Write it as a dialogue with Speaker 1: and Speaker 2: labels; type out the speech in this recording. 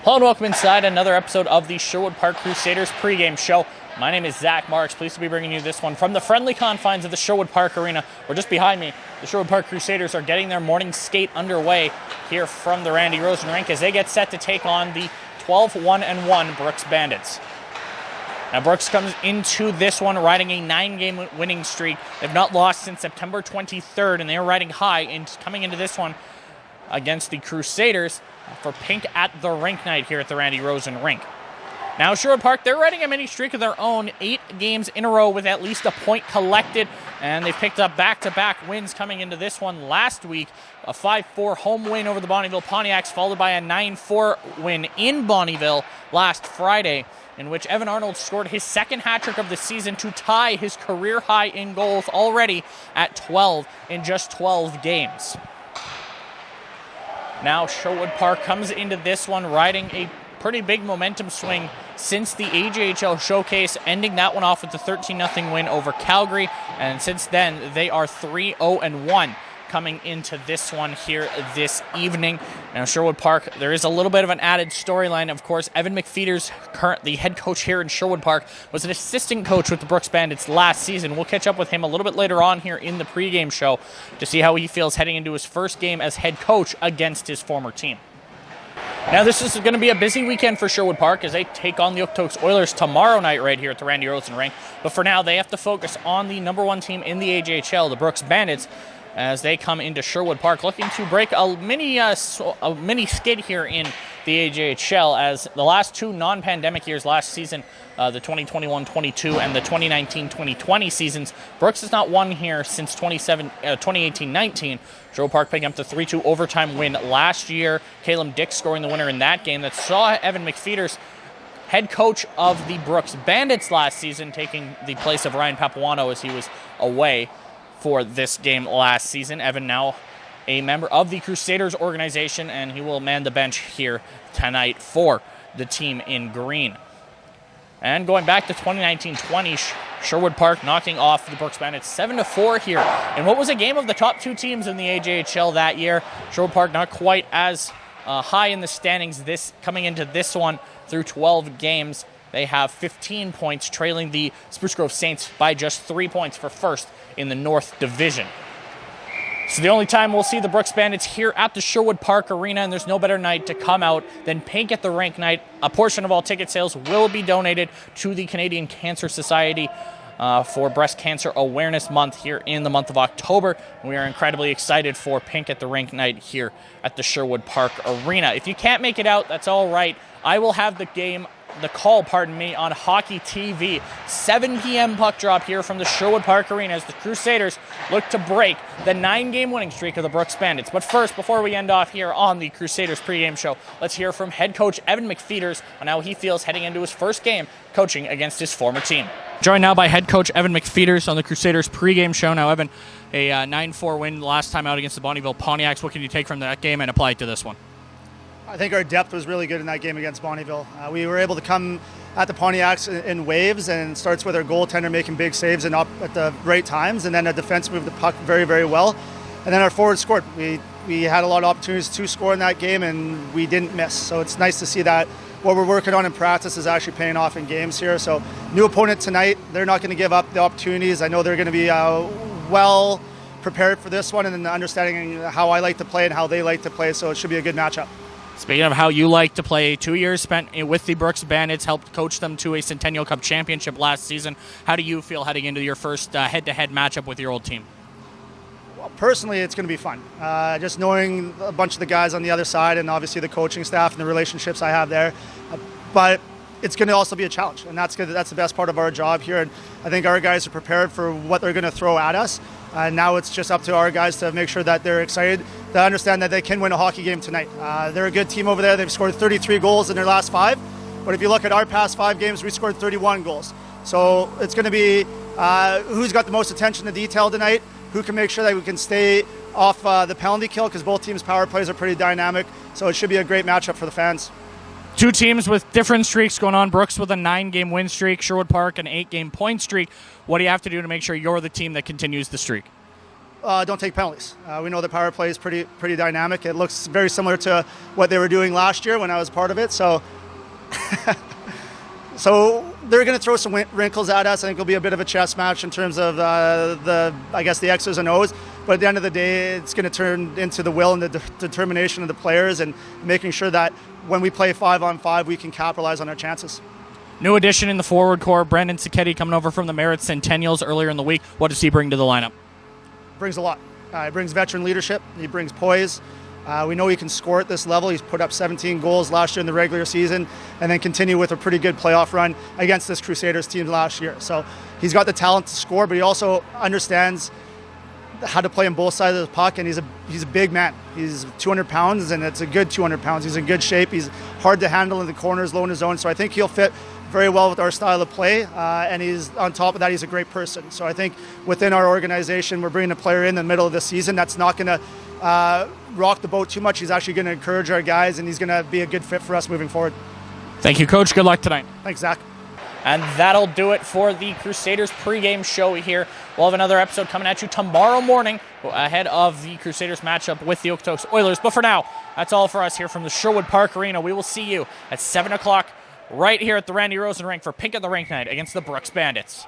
Speaker 1: Hello and welcome inside another episode of the Sherwood Park Crusaders pregame show. My name is Zach Marks, pleased to be bringing you this one from the friendly confines of the Sherwood Park Arena. We're just behind me. The Sherwood Park Crusaders are getting their morning skate underway here from the Randy Rosen rink as they get set to take on the 12-1-1 Brooks Bandits. Now Brooks comes into this one riding a 9-game winning streak. They've not lost since September 23rd, and they're riding high and coming into this one against the Crusaders for Pink at the Rink night here at the Randy Rosen rink. Now Sherwood Park, they're riding a mini streak of their own, 8 games in a row with at least a point collected, and they've picked up back-to-back wins coming into this one last week. A 5-4 home win over the Bonnyville Pontiacs, followed by a 9-4 win in Bonnyville last Friday, in which Evan Arnold scored his second hat-trick of the season to tie his career high in goals already at 12 in just 12 games. Now Sherwood Park comes into this one riding a pretty big momentum swing since the AJHL Showcase, ending that one off with the 13-0 win over Calgary. And since then, they are 3-0-1 coming into this one here this evening. Now Sherwood Park, there is a little bit of an added storyline. Of course, Evan McFeeters, the head coach here in Sherwood Park, was an assistant coach with the Brooks Bandits last season. We'll catch up with him a little bit later on here in the pregame show to see how he feels heading into his first game as head coach against his former team. Now this is going to be a busy weekend for Sherwood Park as they take on the Okotoks Oilers tomorrow night right here at the Randy Rosen rink. But for now, they have to focus on the number one team in the AJHL, the Brooks Bandits, as they come into Sherwood Park looking to break a mini skid here in the AJHL, as the last two non-pandemic years last season, the 2021-22 and the 2019-2020 seasons, Brooks has not won here since 2018-19. Sherwood Park picking up the 3-2 overtime win last year. Caleb Dick scoring the winner in that game that saw Evan McFeeters, head coach of the Brooks Bandits last season, taking the place of Ryan Papuano as he was away for this game last season. Evan now a member of the Crusaders organization, and he will man the bench here tonight for the team in green. And going back to 2019-20, Sherwood Park knocking off the Brooks Bandits 7-4 here in what was a game of the top two teams in the AJHL that year. Sherwood Park not quite as high in the standings coming into this one through 12 games. They have 15 points, trailing the Spruce Grove Saints by just 3 points for first in the North Division. So the only time we'll see the Brooks Bandits here at the Sherwood Park Arena, and there's no better night to come out than Pink at the Rink night. A portion of all ticket sales will be donated to the Canadian Cancer Society for Breast Cancer Awareness Month here in the month of October. We are incredibly excited for Pink at the Rink night here at the Sherwood Park Arena. If you can't make it out, that's all right. I will have the call on Hockey TV. 7 p.m. puck drop here from the Sherwood Park Arena as the Crusaders look to break the 9-game winning streak of the Brooks Bandits. But first, before we end off here on the Crusaders pregame show, let's hear from head coach Evan McFeeters on how he feels heading into his first game coaching against his former team. Joined now by head coach Evan McFeeters on the Crusaders pregame show. Now, Evan, a 9-4 win last time out against the Bonnyville Pontiacs. What can you take from that game and apply it to this one?
Speaker 2: I think our depth was really good in that game against Bonnyville. We were able to come at the Pontiacs in waves, and it starts with our goaltender making big saves and up at the right times, and then our defense moved the puck very, very well. And then our forwards scored. We had a lot of opportunities to score in that game, and we didn't miss. So it's nice to see that what we're working on in practice is actually paying off in games here. So new opponent tonight. They're not going to give up the opportunities. I know they're going to be well prepared for this one, and then understanding how I like to play and how they like to play. So it should be a good matchup.
Speaker 1: Speaking of how you like to play, 2 years spent with the Brooks Bandits helped coach them to a Centennial Cup championship last season. How do you feel heading into your first head-to-head matchup with your old team?
Speaker 2: Well, personally, it's going to be fun. Just knowing a bunch of the guys on the other side and obviously the coaching staff and the relationships I have there. But it's going to also be a challenge, and that's the best part of our job here. And I think our guys are prepared for what they're going to throw at us. Now it's just up to our guys to make sure that they're excited, to understand that they can win a hockey game tonight. They're a good team over there. They've scored 33 goals in their last 5. But if you look at our past 5 games, we scored 31 goals. So it's going to be who's got the most attention to detail tonight, who can make sure that we can stay off the penalty kill, because both teams' power plays are pretty dynamic. So it should be a great matchup for the fans.
Speaker 1: Two teams with different streaks going on. Brooks with a 9-game win streak, Sherwood Park an 8-game point streak. What do you have to do to make sure you're the team that continues the streak?
Speaker 2: don't take penalties. We know the power play is pretty dynamic. It looks very similar to what they were doing last year when I was part of it. So, so they're going to throw some wrinkles at us. I think it'll be a bit of a chess match in terms of the X's and O's. But at the end of the day, it's going to turn into the will and the determination of the players and making sure that when we play 5-on-5, we can capitalize on our chances.
Speaker 1: New addition in the forward core, Brandon Sacchetti coming over from the Merritt Centennials earlier in the week. What does he bring to the lineup?
Speaker 2: Brings a lot. He brings veteran leadership. He brings poise. We know he can score at this level. He's put up 17 goals last year in the regular season and then continue with a pretty good playoff run against this Crusaders team last year. So he's got the talent to score, but he also understands how to play on both sides of the puck, and he's a big man. He's 200 pounds, and it's a good 200 pounds. He's in good shape. He's hard to handle in the corners, low in his zone. So I think he'll fit very well with our style of play, and he's on top of that, he's a great person. So I think within our organization, we're bringing a player in the middle of the season that's not going to rock the boat too much. He's actually going to encourage our guys, and he's going to be a good fit for us moving forward.
Speaker 1: Thank you, Coach. Good luck tonight.
Speaker 2: Thanks, Zach.
Speaker 1: And that'll do it for the Crusaders pregame show here. We'll have another episode coming at you tomorrow morning ahead of the Crusaders matchup with the Okotoks Oilers. But for now, that's all for us here from the Sherwood Park Arena. We will see you at 7 o'clock right here at the Randy Rosen Rink for Pink at the Rink night against the Brooks Bandits.